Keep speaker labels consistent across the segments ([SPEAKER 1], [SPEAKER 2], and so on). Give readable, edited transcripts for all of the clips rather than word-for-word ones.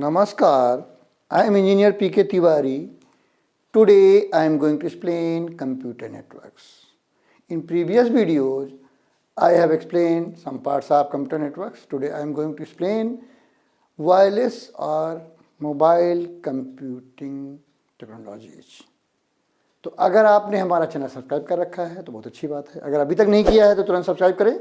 [SPEAKER 1] Namaskar, I am Engineer P.K. Tiwari. Today I am going to explain computer networks. In previous videos, I have explained some parts of computer networks. Today I am going to explain wireless or mobile computing technologies. तो अगर आपने हमारा channel subscribe कर रखा है तो बहुत अच्छी बात है। अगर अभी तक नहीं किया है तो तुरंत सब्सक्राइब करें।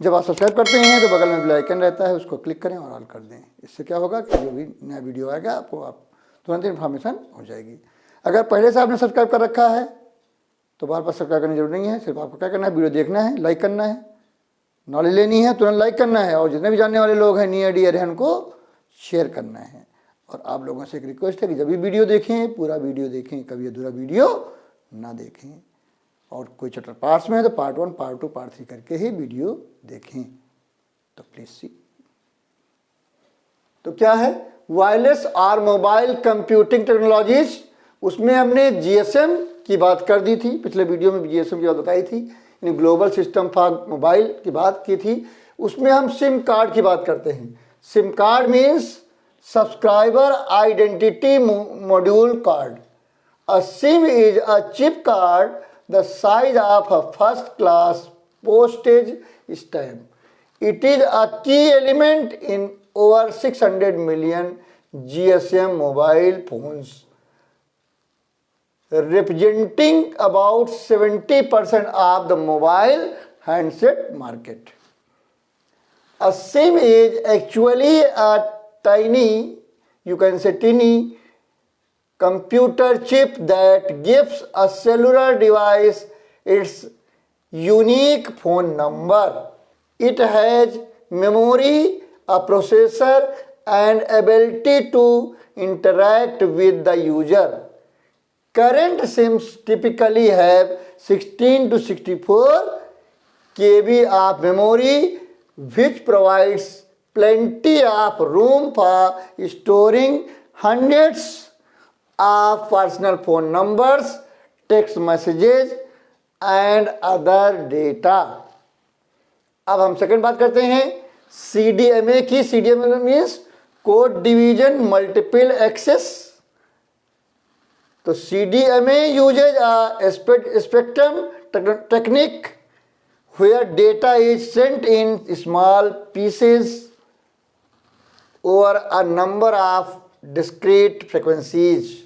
[SPEAKER 1] जब आप सब्सक्राइब करते हैं तो बगल में बेल आइकन रहता है, उसको क्लिक करें और ऑल कर दें। इससे क्या होगा कि जो भी नया वीडियो आएगा आपको आप तुरंत इन्फॉर्मेशन हो जाएगी। अगर पहले से आपने सब्सक्राइब कर रखा है तो बार बार सब्सक्राइब करने की जरूरत नहीं है। सिर्फ आपको क्या करना है, वीडियो देखना है, लाइक करना है, नॉलेज लेनी है, तुरंत लाइक करना है और जितने भी जानने वाले लोग हैं नियर डियर हैं उनको शेयर करना है। और आप लोगों से एक रिक्वेस्ट है कि जब भी वीडियो देखें पूरा वीडियो देखें, कभी अधूरा वीडियो ना देखें। और कोई चैप्टर पार्ट्स में है तो पार्ट 1, पार्ट 2, पार्ट 3 करके ही वीडियो देखें। तो प्लीज सी। तो क्या है वायरलेस और मोबाइल कंप्यूटिंग टेक्नोलॉजीज। उसमें हमने जीएसएम की बात कर दी थी, पिछले वीडियो में जीएसएम की बात बताई थी, यानी ग्लोबल सिस्टम फॉर मोबाइल की बात की थी। उसमें हम सिम कार्ड की बात करते हैं। SIM card means subscriber identity module card. A SIM is a chip card the size of a first class postage stamp. It is a key element in over 600 million GSM mobile phones, representing about 70% of the mobile handset market. A SIM is actually a tiny, you can say teeny, computer chip that gives a cellular device its unique phone number. It has memory, a processor, and ability to interact with the user. Current SIMs typically have 16 to 64 KB of memory, which provides plenty of room for storing hundreds of personal phone numbers, text messages and other data. अब हम second बात करते हैं CDMA की। CDMA means code division multiple access. तो CDMA uses a spectrum technique where data is sent in small pieces over a number of discrete frequencies.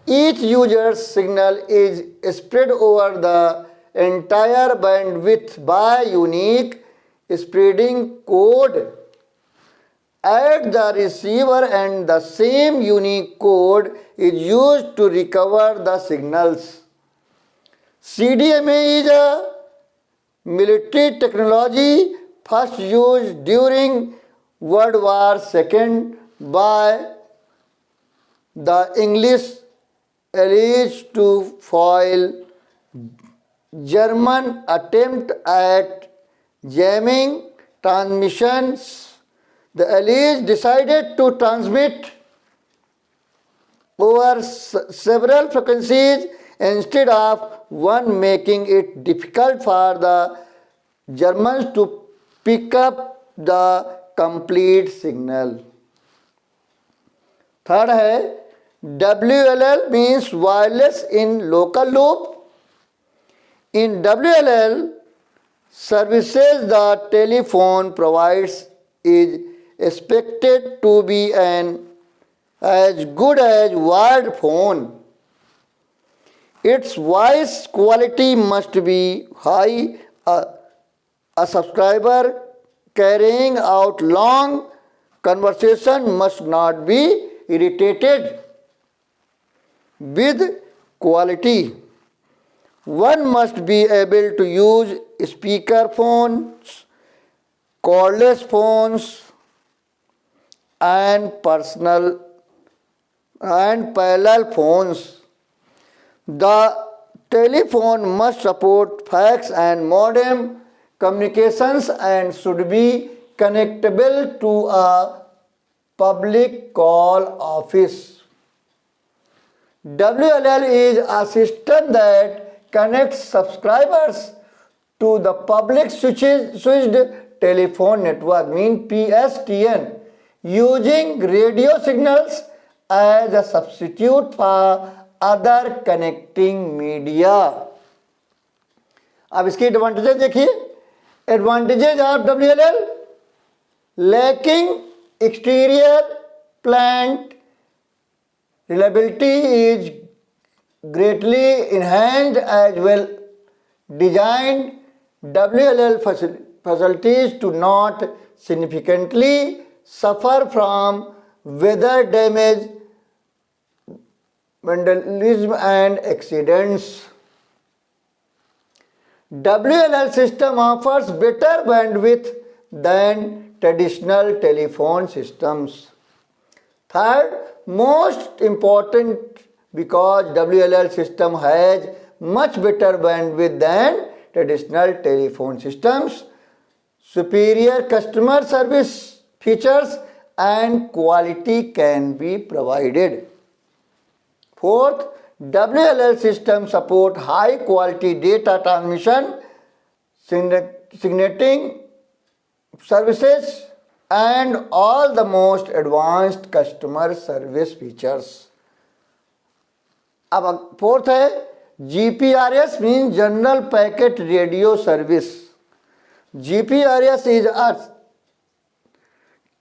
[SPEAKER 1] Each user's signal is spread over the entire bandwidth by unique spreading code at the receiver, and the same unique code is used to recover the signals. CDMA is a military technology first used during World War II by the English allies to foil German attempt at jamming transmissions. The allies decided to transmit over several frequencies instead of one, making it difficult for the Germans to pick up the complete signal. Third है WLL means wireless in local loop. In WLL services the telephone provides is expected to be as good as wired phone. Its voice quality must be high. A subscriber carrying out long conversation must not be irritated with quality. One must be able to use speaker phones, cordless phones, and parallel phones. The telephone must support fax and modem communications and should be connectable to a public call office. WLL is a system that connects subscribers to the public switched telephone network, mean PSTN. using radio signals as a substitute for other connecting media. अब इसकी advantages देखिए. Advantages of WLL: lacking exterior plant reliability is greatly enhanced as well designed WLL facilities do not significantly suffer from weather damage, vandalism and accidents. WLL system offers better bandwidth than traditional telephone systems. Third, most important, because WLL system has much better bandwidth than traditional telephone systems, superior customer service features and quality can be provided. Fourth, WLL system support high quality data transmission, signaling services and all the most advanced customer service features. अब fourth है GPRS means General Packet Radio Service. GPRS is a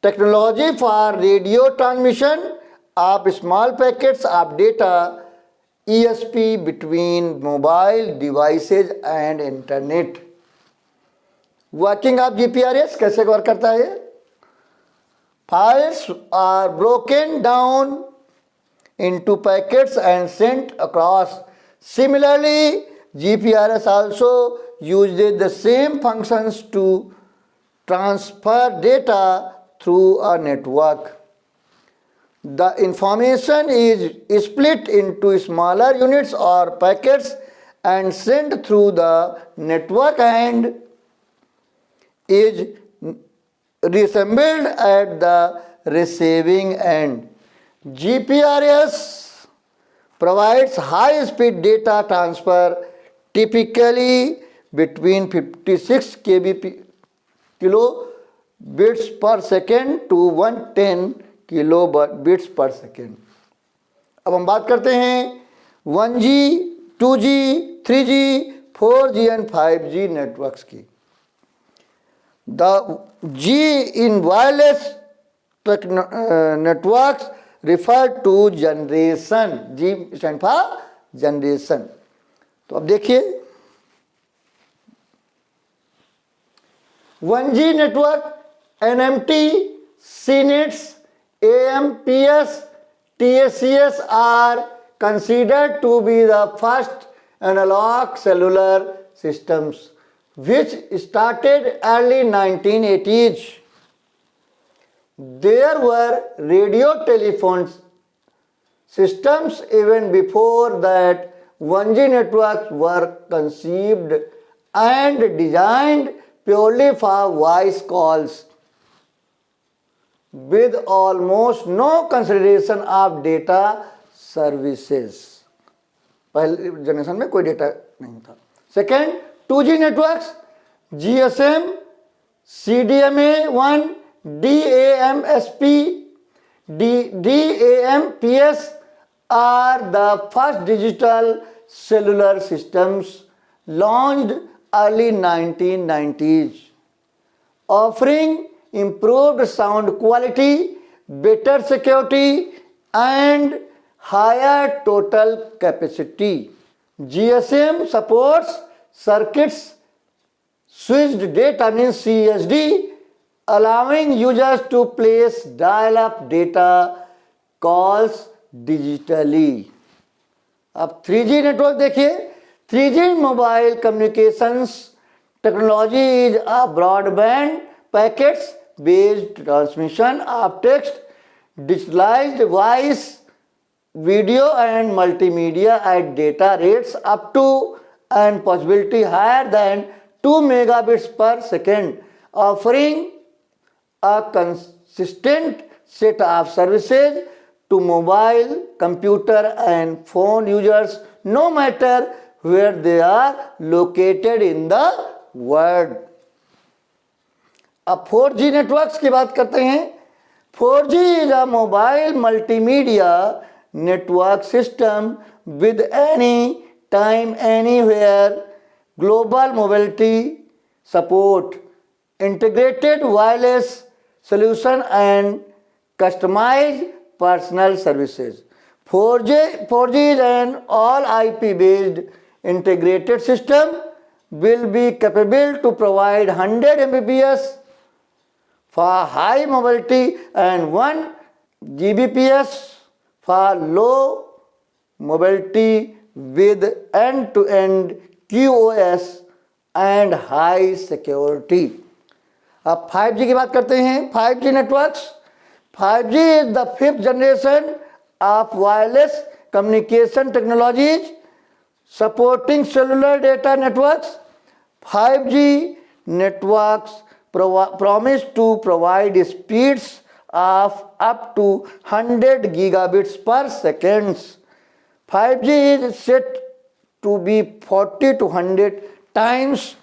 [SPEAKER 1] technology for radio transmission of small packets of data ESP between mobile devices and internet. Working of GPRS कैसे work करता है? Files are broken down into packets and sent across. Similarly, GPRS also uses the same functions to transfer data through a network. The information is split into smaller units or packets and sent through the network and is reassembled at the receiving end. GPRS provides high-speed data transfer, typically between 56 kilobits per second to 110 kilobits per second. अब हम बात करते हैं 1G, 2G, 3G, 4G and 5G networks की. The G in wireless networks refer to generation. G stand for generation. तो अब देखिए 1G network NMT, CNETs, AMPS, TSCS are considered to be the first analog cellular systems which started early 1980s. There were radio telephone systems even before that. 1G networks were conceived and designed purely for voice calls with almost no consideration of data services. पहले generation में कोई data नहीं था. Second, 2G networks, GSM, CDMA1, DAMSP, DAMPS are the first digital cellular systems launched early 1990s, offering improved sound quality, better security and higher total capacity. GSM supports circuits switched data means CSD, allowing users to place dial-up data calls digitally. अब 3G network देखिए. 3G mobile communications technology is a broadband packets based transmission of text, digitalized voice, video and multimedia at data rates up to and possibility higher than 2 megabits per second, offering a consistent set of services to mobile, computer and phone users no matter where they are located in the world. अब 4G networks की बात करते हैं. 4G is a mobile multimedia network system with any time, anywhere, global mobility support, integrated wireless solution and customized personal services. 4G is an all IP based integrated system, will be capable to provide 100 Mbps for high mobility and 1 Gbps for low mobility with end-to-end QoS and high security. अब 5G की बात करते हैं. 5G networks. 5G is the 5th generation of wireless communication technologies supporting cellular data networks. 5G networks promise to provide speeds of up to 100 gigabits per second. 5G is set to be 40 to 100 times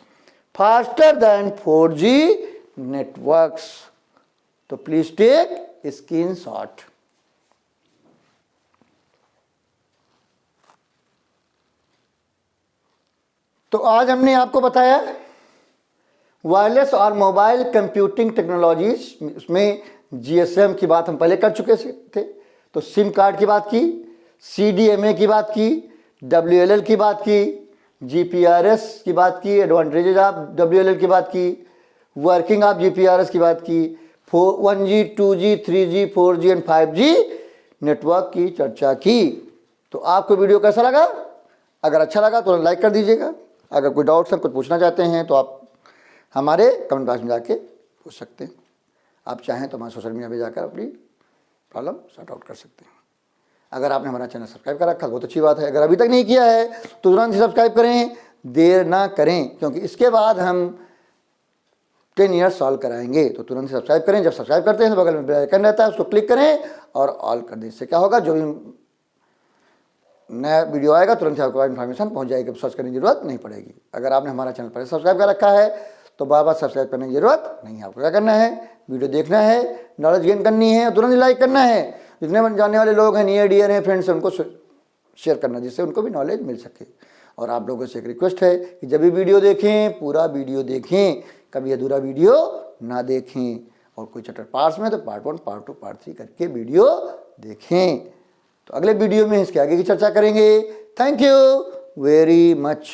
[SPEAKER 1] faster than 4G networks. So please take a screenshot. तो आज हमने आपको बताया wireless और mobile computing technologies. उसमें GSM की बात हम पहले कर चुके थे. तो सिम कार्ड की बात की, सीडीएमए की बात की, डब्ल्यूएलएल की बात की, जीपीआरएस की बात की, एडवांटेजेस ऑफ डब्ल्यूएलएल की बात की, वर्किंग ऑफ जीपीआरएस की बात की, 1G, 2G, 3G, 4G and 5G network की चर्चा की. तो आपको वीडियो कैसा लगा? अगर अच्छा लगा तो लाइक कर दीजिएगा. अगर कोई डाउट्स हैं, कुछ पूछना चाहते हैं तो आप हमारे कमेंट बॉक्स में जाके पूछ सकते हैं. आप चाहें तो हमारे सोशल मीडिया पे जाकर अपनी प्रॉब्लम सॉर्ट आउट कर सकते हैं. अगर आपने हमारा चैनल सब्सक्राइब कर रखा बहुत अच्छी बात है. अगर अभी तक नहीं किया है तो तुरंत ही सब्सक्राइब करें, देर ना करें, क्योंकि इसके बाद हम 10 ईयर्स सॉल्व कराएंगे. तो तुरंत ही सब्सक्राइब करें. जब सब्सक्राइब करते हैं तो बगल में बेल आइकन रहता है, उसको क्लिक करें और ऑल कर दें. इससे क्या होगा, जो भी नया वीडियो आएगा तुरंत ही आपको इन्फॉर्मेशन पहुंच जाएगी. सर्च करने की जरूरत नहीं पड़ेगी. अगर आपने हमारा चैनल पहले सब्सक्राइब कर रखा है तो बार बार सब्सक्राइब करने की जरूरत नहीं है. आपको क्या करना है, वीडियो देखना है, नॉलेज गेन करनी है, तुरंत ही लाइक करना है. जितने जानने वाले लोग हैं, नियर डियर हैं, फ्रेंड्स हैं, उनको शेयर करना, जिससे उनको भी नॉलेज मिल सके. और आप लोगों से एक रिक्वेस्ट है कि जब भी वीडियो देखें पूरा वीडियो देखें, कभी अधूरा वीडियो ना देखें. और कोई चैप्टर पार्ट्स में तो पार्ट 1, पार्ट 2, पार्ट 3 करके वीडियो देखें. तो अगले वीडियो में इसके आगे की चर्चा करेंगे. Thank you very much.